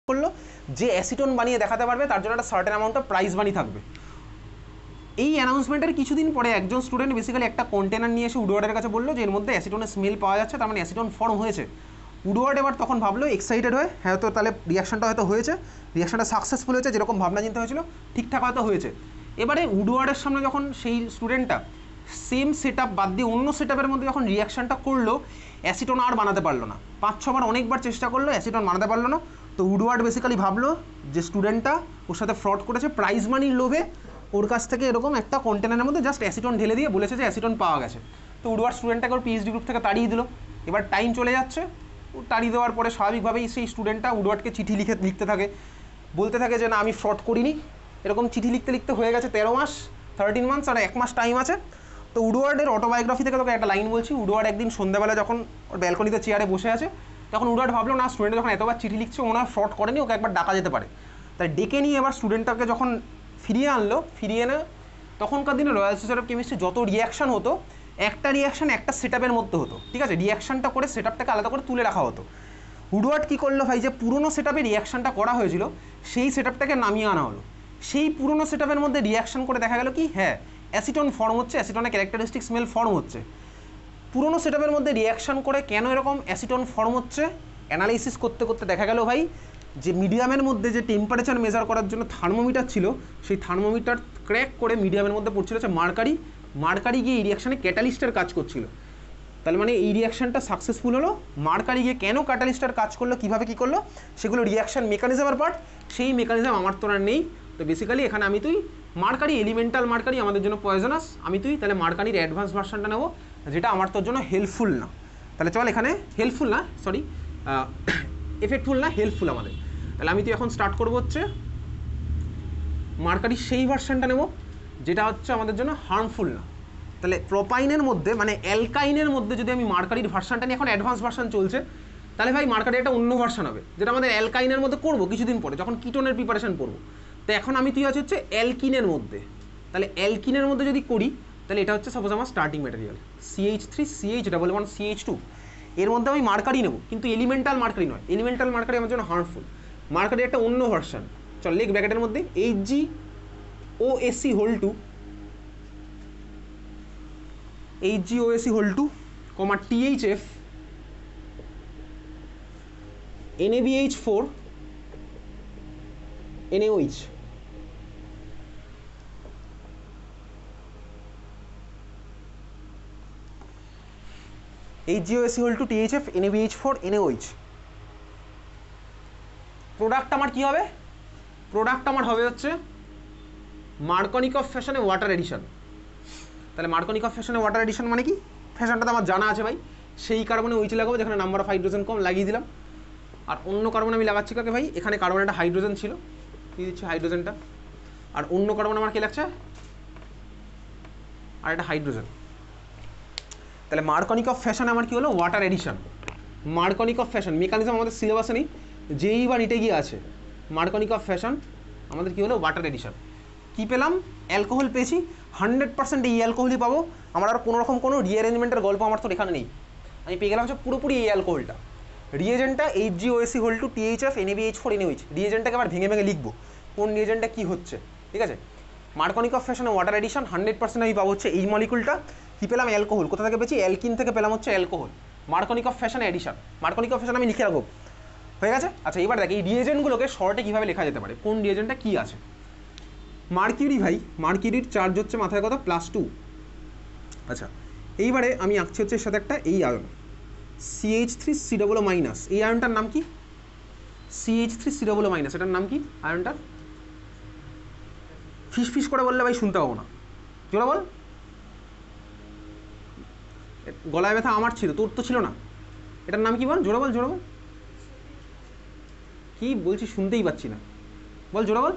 করলো যে অ্যাসিটোন বানিয়ে দেখাতে পারবে তার জন্য একটা certain amount of prize money থাকবে। এই অ্যানাউন্সমেন্টের কিছুদিন পরে একজন স্টুডেন্ট বেসিক্যালি একটা কন্টেনার নিয়ে এসে উডওয়ার্ডের কাছে বললো যে এর মধ্যে অ্যাসিটোনের স্মেল পাওয়া যাচ্ছে, তার মানে অ্যাসিটোন ফর্ম হয়েছে। উডওয়ার্ড এবার তখন ভাবলো এক্সাইটেড হয়ে, হ্যাঁ তো তাহলে রিয়াকশনটা হয়তো হয়েছে, রিয়াকশনটা সাকসেসফুল হয়েছে, যেরকম ভাবনা চিন্তা হয়েছিল ঠিকঠাক হয়তো হয়েছে। এবারে উডওয়ার্ডের সামনে যখন সেই স্টুডেন্টটা সেম সেট আপ বাদ দিয়ে অন্য সেট আপের মধ্যে যখন রিয়াকশনটা করলো, অ্যাসিটোন আর বানাতে পারলো না। 5-6 বার অনেকবার চেষ্টা করলো, অ্যাসিটোন বানাতে পারলো না। তো উডওয়ার্ড বেসিক্যালি ভাবলো যে স্টুডেন্টটা ওর সাথে ফ্রড করেছে, প্রাইজ মানির লোভে ওর কাছ থেকে এরকম একটা কন্টেনারের মধ্যে জাস্ট অ্যাসিটোন ঢেলে দিয়ে বলেছে যে অ্যাসিটোন পাওয়া গেছে। তো উডওয়ার্ড স্টুডেন্টটাকে ওর পিএইচডি গ্রুপ থেকে তাড়িয়ে দিল। এবার টাইম চলে যাচ্ছে, তাড়িয়ে দেওয়ার পরে স্বাভাবিকভাবেই সেই স্টুডেন্টটা উডওয়ার্ডকে চিঠি লিখতে থাকে, বলতে থাকে যে না আমি ফ্রড করিনি। এরকম চিঠি লিখতে লিখতে হয়ে গেছে 13 মাস, 13 মান্থস, আর 1 মাস টাইম আছে। তো উডওয়ার্ডের অটোবায়োগ্রাফি থেকে তোকে একটা লাইন বলছি। উডওয়ার্ড একদিন সন্ধ্যাবেলা যখন ওর ব্যালকনিতে চেয়ারে বসে আছে, তখন উডওয়ার্ড ভাবলো না স্টুডেন্ট যখন এতবার চিঠি লিখছে ওনার ফ্রড করেনি, ওকে একবার ডাকা যেতে পারে। তাই ডেকে নিয়ে এবার স্টুডেন্টটাকে যখন ফিরিয়ে আনলো, ফিরিয়ে এনে তখনকার দিনে রয়্যাল সোসাইটি অফ কেমিস্ট্রি যত রিয়াকশন হতো, একটা রিয়াকশন একটা সেট আপের মধ্যে হতো, ঠিক আছে, রিয়াকশনটা করে সেট আপটাকে আলাদা করে তুলে রাখা হতো। উডওয়ার্ড কী করলো ভাই, যে পুরোনো সেট আপে রিয়াকশনটা করা হয়েছিল সেই সেট আপটাকে নামিয়ে আনা হলো। সেই পুরোনো সেট আপের মধ্যে রিয়াকশন করে দেখা গেল কি হ্যাঁ অ্যাসিটোন ফর্ম হচ্ছে, অ্যাসিটোনের ক্যারেক্টারিস্টিক স্মেল ফর্ম হচ্ছে। পুরোনো সেট আপের মধ্যে রিয়াকশন করে কেন এরকম অ্যাসিটোন ফর্ম হচ্ছে অ্যানালাইসিস করতে করতে দেখা গেল ভাই যে মিডিয়ামের মধ্যে যে টেম্পারেচার মেজার করার জন্য থার্মোমিটার ছিল, সেই থার্মোমিটার ক্র্যাক করে মিডিয়ামের মধ্যে পড়ছিল হচ্ছে মার্কারি। মার্কারি গিয়ে এই রিয়াকশানে ক্যাটালিস্টের কাজ করছিল। তাহলে মানে এই রিয়াকশানটা সাকসেসফুল হলো। মার্কারি গিয়ে কেন ক্যাটালিস্টের কাজ করলো, কীভাবে কী করলো, সেগুলো রিয়াকশান মেকানিজমের পার্ট। সেই মেকানিজম আমার তো আর নেই। তো বেসিক্যালি এখানে আমি তুই মার্কারি, এলিমেন্টাল মার্কারি আমাদের জন্য পয়জনাস, আমি তুই তাহলে মার্কারির অ্যাডভান্স ভার্সনটা নেবো, যেটা আমার তোর জন্য হেল্পফুল না। তাহলে চল এখানে হেল্পফুল না, সরি এফেক্টফুল না, হেল্পফুল আমাদের। তাহলে আমি তুই এখন স্টার্ট করবো হচ্ছে মার্কারির সেই ভার্সনটা নেব যেটা হচ্ছে আমাদের জন্য হার্মফুল না। তাহলে প্রোপাইনের মধ্যে মানে অ্যালকাইনের মধ্যে যদি আমি মার্কারির ভার্সনটা নিয়ে, এখন অ্যাডভান্স ভার্সন চলছে, তাহলে ভাই মার্কারির একটা অন্য ভার্সন হবে যেটা আমাদের অ্যালকাইনের মধ্যে করবো কিছুদিন পরে যখন কিটোনের প্রিপারেশন করবো। তো এখন আমি তুই আছে হচ্ছে অ্যালকিনের মধ্যে। তাহলে অ্যালকিনের মধ্যে যদি করি তাহলে এটা হচ্ছে সাপোজ আমার স্টার্টিং ম্যাটেরিয়াল CH3CH1 এর মধ্যে আমি মার্কারি নেব, কিন্তু এলিমেন্টাল মার্কারি নয়। এলিমেন্টাল মার্কারি আমার জন্য হার্মফুল। মার্কারি একটা অন্য ভার্সন, চল লিখ ব্র্যাকেটের মধ্যে HgOAc(2) HgOAc(2) THF NaBH4 NaOH। HgOAc(2) THF NaBH4 NaOH। Product আমার কি হবে? প্রোডাক্ট আমার হবে হচ্ছে মার্কনিকফ ফ্যাশনে ওয়াটার এডিশন। তাহলে মার্কনিকফ ফ্যাশনে ওয়াটার এডিশন মানে কি? ফ্যাশনটা তো আমার জানা আছে ভাই। সেই কার্বনে ওইচ লাগাবো যেখানে নাম্বার অফ হাইড্রোজেন কম, লাগিয়ে দিলাম। আর অন্য কার্বন আমি লাগাচ্ছি কাকে ভাই? এখানে কার্বনে একটা হাইড্রোজেন ছিল, দিয়ে দিচ্ছি হাইড্রোজেনটা। আর অন্য কার্বন আমার কি লাগছে? আর একটা হাইড্রোজেন। তাহলে মার্কনিকফ ফ্যাশনে আমার কি হলো? Water addition. Markovnikov fashion mechanism আমাদের সিলেবাসে নেই, যেই বা নিটে গিয়ে আছে। মার্কনিকফ ফ্যাশন আমাদের কি হলো? Water addition. কী পেলাম? অ্যালকোহল পেয়েছি। 100% এই অ্যালকোহলই পাবো। আমার আর কোনো রকম কোনো রিঅ্যারেঞ্জমেন্টের গল্প আমার তো এখানে নেই। আমি পেয়ে গেলাম হচ্ছে পুরোপুরি এই অ্যালকোহলটা। রিয়েজেন্টটা HgOAc(2) THF NaBH4 NaOH। রিয়েজেন্টটাকে আবার ভেঙে ভেঙে লিখবো কোন রিয়েজেন্টটা কী হচ্ছে, ঠিক আছে। মার্কনিকফ ফ্যাশনে ওয়াটার এডিশন 100% আমি পাবো হচ্ছে এই মলিকুলটা। কী পেলাম? অ্যালকোহল। কোথা থেকে পেয়েছি? অ্যালকিন থেকে পেলাম হচ্ছে অ্যালকোহল। মার্কনিকফ ফ্যাশনে এডিশন। মার্কনিকফ ফ্যাশন আমি লিখে রাখবো, হয়ে গেছে। আচ্ছা এবার দেখ এই রিয়েজেন্টগুলোকে শর্টে কীভাবে লেখা যেতে পারে, কোন রিয়েজেন্টটা কী আছে। মার্কিউরি ভাই, মার্কিউরির চার্জ হচ্ছে মাথায় কথা +2। আচ্ছা এইবারে আমি আঁকছি হচ্ছে এর সাথে একটা এই আয়ন CH3C+-। এই আয়নটার নাম কি? CH3C+-। এটার নাম কি আয়নটার? ফিস করে বললে ভাই শুনতে পাবো না, জোরে বল। গলায় ব্যথা আমার ছিল, তোর তো ছিল না। এটার নাম কি বল, জোরে বল, জোরে বল। কি বলছি শুনতেই পাচ্ছি না, বল জোরে বল।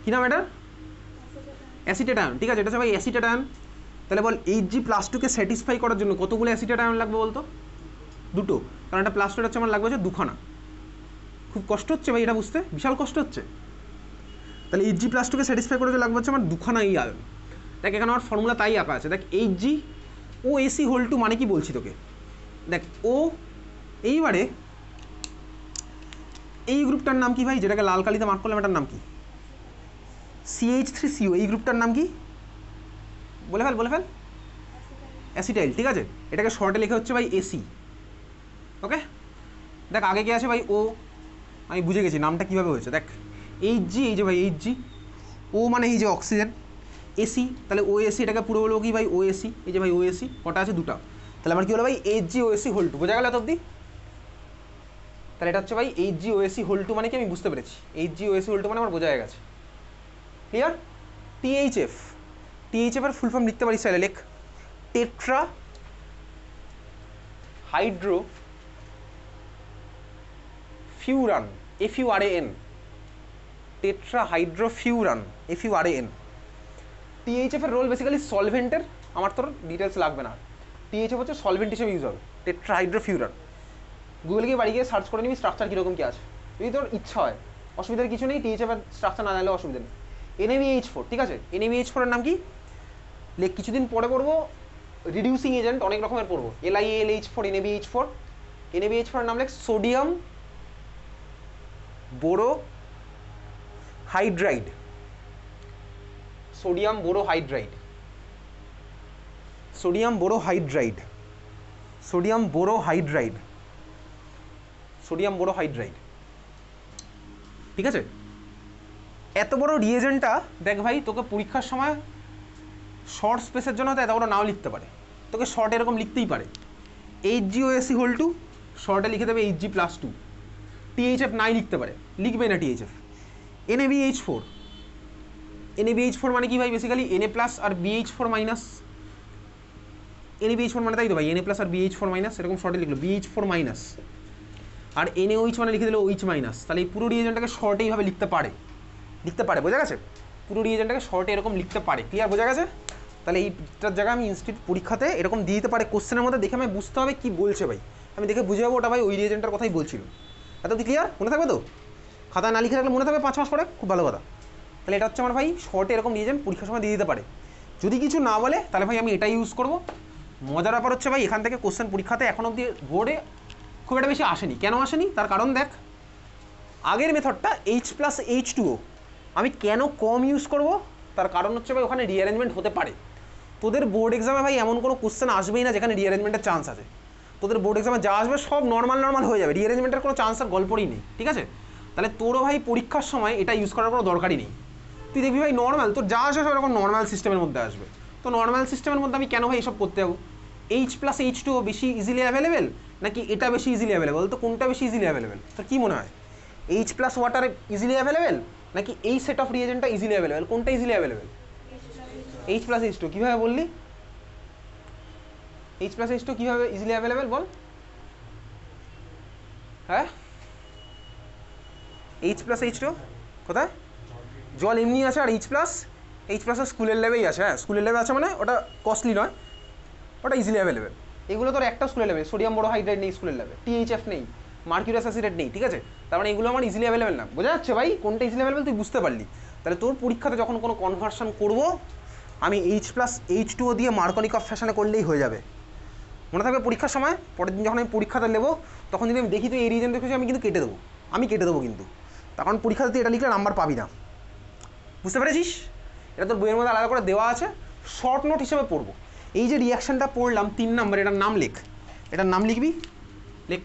কী নাম এটার? Acetate ion. ঠিক আছে, এটা হচ্ছে ভাই অ্যাসিটেট আয়ন। তাহলে বল Hg+2 কে স্যাটিসফাই করার জন্য কতগুলো অ্যাসিটেট আয়ন লাগবে বলতো? দুটো। কারণ একটা +2 হচ্ছে আমার লাগবে হচ্ছে দুখানা। খুব কষ্ট হচ্ছে ভাই এটা বুঝতে, বিশাল কষ্ট হচ্ছে। তাহলে Hg+2 কে স্যাটিসফাই করার জন্য লাগবে হচ্ছে আমার দুখানা এই আয়ন। দেখ এখানে আমার ফর্মুলা তাই আঁকা আছে। দেখ HgOAc(2) মানে কি বলছি তোকে, দেখ ও এইবারে এই গ্রুপটার নাম কি ভাই, যেটাকে লাল কালিতে মার্ক করলাম, এটার নাম কি? CH3CO। এই গ্রুপটার নাম কি? বলে ফেল। অ্যাসিটাইল, ঠিক আছে। এটাকে শর্টে লেখা হচ্ছে ভাই AC। ওকে, দেখ আগে কে আছে ভাই? ও, আমি বুঝে গেছি নামটা কীভাবে হয়েছে। দেখ HG, এই যে ভাই HG, ও মানে এই যে অক্সিজেন, AC, তাহলে OAC, এটাকে পুরো বলবো কি ভাই? OAC। এই যে ভাই OAC কটা আছে? দুটা। তাহলে আমার কী হলো ভাই? HgOAC whole two. বোঝা গেল এত অবধি? তাহলে এটা হচ্ছে ভাই HgOAC হোল টু মানে কি আমি বুঝতে পেরেছি। HgOAC হোল টু মানে আমার বোঝা হয়ে গেছে। ক্লিয়ার? THF এর ফুল ফর্ম লিখতে পারিস, তাহলে লেখ tetra hydro furan, FURAN, tetra hydrofuran, FURAN। THF এর রোল বেসিক্যালি সলভেন্টের, আমার তোর ডিটেলস লাগবে না। THF হচ্ছে সলভেন্ট হিসেবে ইউজ হবে, টেট্রা হাইড্রোফিউরান। গুগলে গিয়ে বাড়ি গিয়ে সার্চ করে নিবি স্ট্রাকচার কীরকম কী আছে, যদি তোর ইচ্ছা হয়। অসুবিধার কিছু নেই, THF এর স্ট্রাকচার না জানলে অসুবিধা নেই। NaBH4, ঠিক আছে। NaBH4 এর নাম কি? লেখ, কিছুদিন পরে পড়বো রিডিউসিং এজেন্ট, অনেক রকমের পড়বো। LiAlH4, NaBH4। NaBH4 এর নাম লেখ সোডিয়াম বোরো হাইড্রাইড, সোডিয়াম বোরো হাইড্রাইড, সোডিয়াম বোরো হাইড্রাইড, সোডিয়াম বোরো হাইড্রাইড, সোডিয়াম বোরো হাইড্রাইড, ঠিক আছে। এত বড় রিয়েজেন্টটা দেখ ভাই, তোকে পরীক্ষার সময় শর্ট স্পেসের জন্য তো এত বড় নাও লিখতে পারে, তোকে শর্ট এরকম লিখতেই পারে। HgOAC হোল টু, শর্টে লিখে দেবে Hg+2। THF নাই লিখতে পারে, লিখবে না THF। NaBH4, NaBH4 মানে কি ভাই? বেসিক্যালি Na প্লাস আর BH4 মাইনাস। NaBH4 মানে তাই তো ভাই, Na প্লাস আর BH4 মাইনাস, এরকম শর্টে লিখলো BH4 মাইনাস। আর NaOH মানে লিখে দিল OH মাইনাস। তাহলে এই পুরো রিয়েজেন্টটাকে শর্টে এইভাবে লিখতে পারে, বোঝা গেছে? পুরো রিয়েজেন্টটাকে শর্টে এরকম লিখতে পারে। ক্লিয়ার? বোঝা গেছে? তাহলে এইটার জায়গায় আমি ইনস্টিটিউট পরীক্ষাতে এরকম দিয়ে দিতে পারে, কোশ্চেনের মধ্যে দেখে আমি বুঝতে হবে কী বলছে ভাই, আমি দেখে বুঝে যাবো ওটা ভাই ওই রিয়েজেন্টটার কথাই বলছিল। এত কি ক্লিয়ার? মনে থাকবে তো? খাতায় না লিখে রাখলে মনে থাকবে 5 মাস পরে, খুব ভালো কথা। তাহলে এটা হচ্ছে আমার ভাই শর্টে এরকম রিয়েজেন্ট পরীক্ষার সময় দিয়ে দিতে পারে। যদি কিছু না বলে তাহলে ভাই আমি এটাই ইউজ করবো। মজার ব্যাপার হচ্ছে ভাই, এখান থেকে কোশ্চেন পরীক্ষাতে এখন অবধি বোর্ডে খুব একটা বেশি আসেনি। কেন আসেনি? তার কারণ দেখ, আগের মেথডটা H+H2O আমি কেন কম ইউজ করব, তার কারণ হচ্ছে ভাই ওখানে রিঅ্যারেঞ্জমেন্ট হতে পারে। তোদের বোর্ড এক্সামে ভাই এমন কোনো কোশ্চেন আসবেই না যেখানে রিঅ্যারেঞ্জমেন্টের চান্স আছে। তোদের বোর্ড এক্সামে যা আসবে সব নর্মাল হয়ে যাবে, রিঅ্যারেঞ্জমেন্টের কোনো চান্স আর গল্পই নেই, ঠিক আছে। তাহলে তোরও ভাই পরীক্ষার সময় এটা ইউজ করার কোনো দরকারই নেই। তুই দেখবি ভাই নর্মাল, তোর যা আসবে সব এরকম নর্মাল সিস্টেমের মধ্যে আসবে। তো নর্মাল সিস্টেমের মধ্যে আমি কেন ভাই এসব করতে যাবো? H+H2O বেশি ইজিলি অ্যাভেলেবেল নাকি এটা বেশি ইজিলি অ্যাভেলেবেল? তো কোনটা বেশি ইজিলি অ্যাভেলেবেল তোর কী মনে হয়? H+ ওয়াটার ইজিলি অ্যাভেলেবেল নাকি এই সেট অফ রিয়েজেন্টটা ইজিলি অ্যাভেলেবেল? কোনটা ইজিলি অ্যাভেলেবেল? H+H2। কীভাবে বললি? H+H2 কীভাবে ইজিলি অ্যাভেলেবেল বল? হ্যাঁ, H+H2 কোথায়? জল এমনি আছে, আর H+ স্কুলের লেভেই আছে। হ্যাঁ, স্কুলের লেভে আছে মানে ওটা কস্টলি নয়, ওটা ইজিলি অ্যাভেলেবেল। এগুলো তোর একটা স্কুলের লেভে, সোডিয়াম বোরোহাইড্রেট নেই স্কুলের লেভে, THF নেই, মার্কিউরাস অ্যাসিডেট নেই, ঠিক আছে। তার মানে এগুলো আমার ইজিলি অ্যাভেলেবেল না। বোঝা যাচ্ছে ভাই কোনটা ইজিলি অ্যাভেলেবেল? তুই বুঝতে পারলি। তাহলে তোর পরীক্ষাতে যখন কোনো কনভার্সন করবো আমি H+H2O দিয়ে মার্কনিকফ ফ্যাশনে করলেই হয়ে যাবে। মনে থাকবে পরীক্ষার সময়, পরের দিন যখন আমি পরীক্ষাতে নেবো তখন যদি আমি দেখি তো এই রিজেন দেখেছি, আমি কিন্তু কেটে দেবো, কিন্তু তার কারণ পরীক্ষাতে তুই এটা লিখলে নাম্বার পাবি না। বুঝতে পেরেছিস? এটা তোর বইয়ের মধ্যে আলাদা করে দেওয়া আছে, শর্ট নোট হিসেবে পড়বো। এই যে রিয়াকশানটা পড়লাম 3 নম্বর, এটার নাম লেখ, এটার নাম লিখবি, লেখ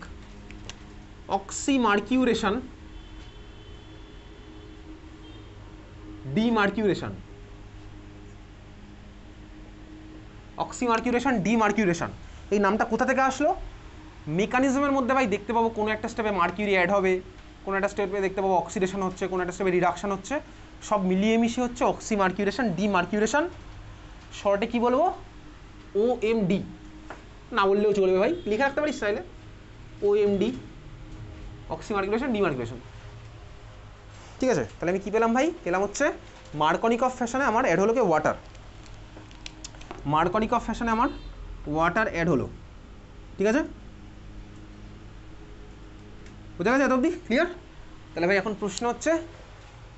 অক্সিমার্কিউরেশন ডিমার্কিউরেশন। অক্সিমার্কিউরেশন ডিমার্কিউরেশন, এই নামটা কোথা থেকে আসলো? মেকানিজমের মধ্যে ভাই দেখতে পাবো কোনো একটা স্টেপে মার্কিউরি অ্যাড হবে, কোনো একটা স্টেপে দেখতে পাবো অক্সিডেশন হচ্ছে, কোনো একটা স্টেপে রিডাকশন হচ্ছে, সব মিলিয়ে মিশিয়ে হচ্ছে অক্সিমার্কিউরেশন ডিমার্কিউরেশন। শর্টে কি বলবো? OMD না বললেও চলবে ভাই, লিখে রাখতে পারিস চাইলে OMD, অক্সিমার্কিউরেশন ডিমার্কিউরেশন, ঠিক আছে। তাহলে আমি কি পেলাম ভাই? পেলাম হচ্ছে মার্কনিকফ ফ্যাশনে আমার অ্যাড হলো কি ওয়াটার, মার্কনিকফ ফ্যাশনে আমার ওয়াটার অ্যাড হলো, ঠিক আছে। বুঝা গেছে এত অবধি? ক্লিয়ার? তাহলে ভাই এখন প্রশ্ন হচ্ছে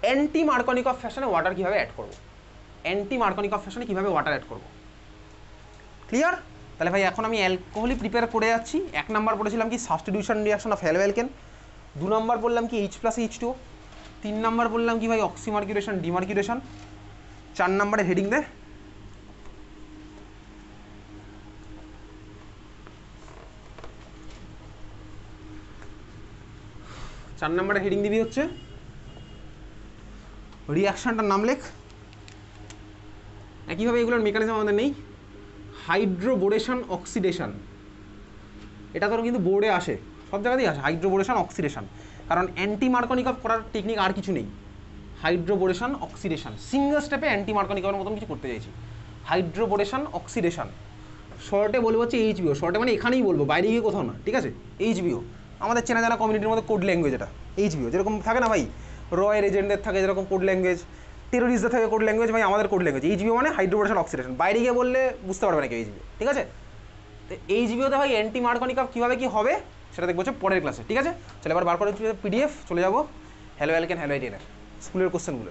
অ্যান্টি মার্কনিকফ ফ্যাশনে ওয়াটার কীভাবে অ্যাড করবো, অ্যান্টি মার্কনিকফ ফ্যাশনে কীভাবে ওয়াটার অ্যাড করবো। ক্লিয়ার? তাহলে ভাই এখন আমি অ্যালকোহলই প্রিপেয়ার করে যাচ্ছি। 1 নাম্বার পড়েছিলাম কি substitution reaction of hello alkane, 2 নম্বর বললাম কি H প্লাস H2O, 3 নম্বর বললাম কি ভাই অক্সিমার্কিউরেশন ডিমার্কিউরেশন। 4 নম্বরে হেডিং দে, 4 নম্বরে হেডিং দিবি হচ্ছে রিয়াকশনটার নাম লেখ। একইভাবে এগুলোর মেকানিজম আমাদের নেই। হাইড্রোবোরেশন অক্সিডেশন, এটা তোর কিন্তু বোর্ডে আসে, সব জায়গাতেই আসে হাইড্রোবোরেশন অক্সিডেশন, কারণ অ্যান্টি মার্কনিকভ করার টেকনিক আর কিছু নেই। হাইড্রোবোরেশন অক্সিডেশন সিঙ্গেল স্টেপে অ্যান্টি মার্কনিকভের মতন কিছু করতে চাইছি। হাইড্রোবোরেশন অক্সিডেশন শর্টে বলবো হচ্ছে এইচবিও, শর্টে মানে এখানেই বলবো, বাইরে গিয়ে কোথাও না, ঠিক আছে। এইচবিও আমাদের চেনা জানা কমিউনিটির মধ্যে কোড ল্যাঙ্গুয়েজ, এটা এইচবিও যেরকম থাকে না ভাই, রয়ের এজেন্টদের থাকে যেরকম কোড ল্যাঙ্গুয়েজ, টেরোরিস্টদের থাকে কোড ল্যাঙ্গুয়েজ, ভাই আমাদের কোড ল্যাঙ্গুয়েজ এইচবিও মানে হাইড্রোবোরেশন অক্সিডেশন। বাইরে গিয়ে বললে বুঝতে পারবে না কেউ এইচবিও, ঠিক আছে। তো এইচবিওতে ভাই অ্যান্টি মার্কনিকভ কীভাবে কী হবে সেটা দেখবো হচ্ছে পরের ক্লাসে, ঠিক আছে। চলে এবার বার করে পিডিএফ চলে যাবো হ্যালো অ্যালকেন হ্যালো আইডিএনের স্কুলের কোশ্চেনগুলো।